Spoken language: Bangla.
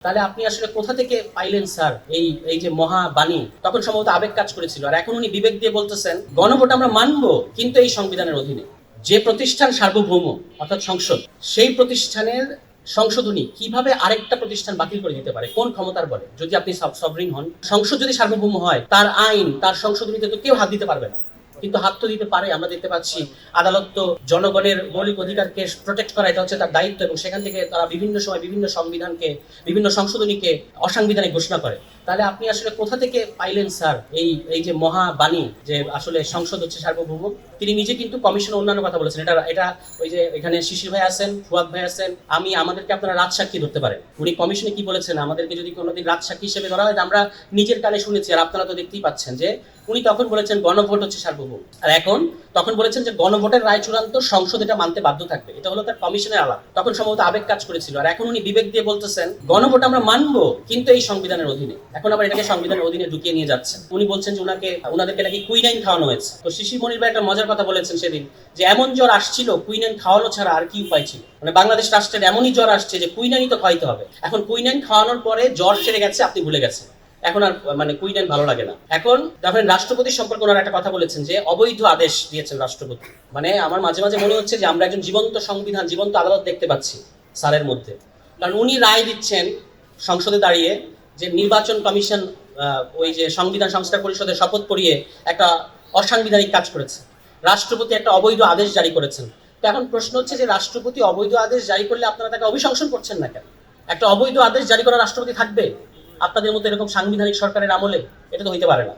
তাহলে আপনি আসলে কোথা থেকে পাইলেন স্যার এই এই যে মহাবাণী? তখন সম্ভবত আবেগ কাজ করেছিল, আর এখন উনি বিবেক দিয়ে বলতেছেন গণভোট আমরা মানবো, কিন্তু এই সংবিধানের অধীনে। যে প্রতিষ্ঠান সার্বভৌম অর্থাৎ সংসদ, সেই প্রতিষ্ঠানের সংশোধনী কিভাবে আরেকটা প্রতিষ্ঠান বাতিল করে দিতে পারে? কোন ক্ষমতার বলে? যদি আপনি সভরিন হন, সংসদ যদি সার্বভৌম হয়, তার আইন, তার সংশোধনীতে তো কেউ হাত দিতে পারবে না। কিন্তু হাত তো দিতে পারে। আমরা দেখতে পাচ্ছি আদালত তো জনগণের মৌলিক অধিকারকে প্রোটেক্ট করা, এটা হচ্ছে তার দায়িত্ব, এবং সেখান থেকে তারা বিভিন্ন সময় বিভিন্ন সংবিধানকে, বিভিন্ন সংশোধনীকে অসাংবিধানিক ঘোষণা করে। তাহলে আপনি আসলে কোথা থেকে পাইলেন স্যার এই এই যে মহাবাণী, যে আসলে সংসদ হচ্ছে সার্বভৌম? তিনি নিজে কিন্তু কমিশনে অন্যান্য কথা বলেছেন। এটা এটা ওই যে এখানে শিশির ভাই আছেন, ফুয়াদ ভাই আছেন, আমাদেরকে আপনারা রাজসাক্ষী ধরতে পারেন। উনি কমিশনে কি বলেছেন, আমাদেরকে যদি কোনোদিন রাজসাক্ষী হিসেবে ধরা হয়, আমরা নিজের কানে শুনেছি, আর আপনারা তো দেখতেই পাচ্ছেন যে উনি তখন বলেছেন গণভোট হচ্ছে সার্বভৌম, আর এখন তখন বলেছেন যে গণভোটের রায় চূড়ান্ত, সংসদ এটা মানতে বাধ্য থাকবে। এটা হলো তার কমিশনের আলাপ। তখন সম্ভবত আবেগ কাজ করেছিল, আর এখন উনি বিবেক দিয়ে বলতেছেন গণভোট আমরা মানবো, কিন্তু এই সংবিধানের অধীনে। এখন আবার এটাকে সংবিধানের অধীনে ঢুকিয়ে নিয়ে যাচ্ছেন। উনি বলছেন যে উনাদেরকে নাকি কুইনাইন খাওয়ানো হয়েছে। তো শিশির মনির ভাই একটা মজার কথা বলেছেন সেদিন, যে এমন জ্বর আসছিল কুইনাইন খাওয়ানো ছাড়া আর কি উপায় ছিল। মানে বাংলাদেশ রাষ্ট্রের এমনই জ্বর আসছে যে কুইনাইনই তো খাওয়াইতে হবে। এখন কুইনাইন খাওয়ানোর পরে জ্বর সেরে গেছে, আপনি ভুলে গেছেন, এখন আর মানে কুইনাইন ভালো লাগে না। এখন দেখেন রাষ্ট্রপতির সম্পর্কে ওনারা একটা কথা বলেছেন যে অবৈধ আদেশ দিয়েছেন রাষ্ট্রপতি। মানে আমার মাঝে মাঝে মনে হচ্ছে যে আমরা একজন জীবন্ত সংবিধান, জীবন্ত আদালত দেখতে পাচ্ছি স্যারের মধ্যে। কারণ উনি রায় দিচ্ছেন সংসদে দাঁড়িয়ে যে নির্বাচন কমিশন ওই যে সংবিধান সংস্কার পরিষদের শপথ পড়িয়ে একটা অসাংবিধানিক কাজ করেছে। রাষ্ট্রপতি একটা অবৈধ আদেশ জারি করেছেন। তো এখন প্রশ্ন হচ্ছে যে রাষ্ট্রপতি অবৈধ আদেশ জারি করলে আপনারা তাকে অভিশংসন করছেন না কেন? একটা অবৈধ আদেশ জারি করা রাষ্ট্রপতি থাকবে আপনাদের মধ্যে এরকম সাংবিধানিক সরকারের আমলে? এটা তো হইতে পারে না।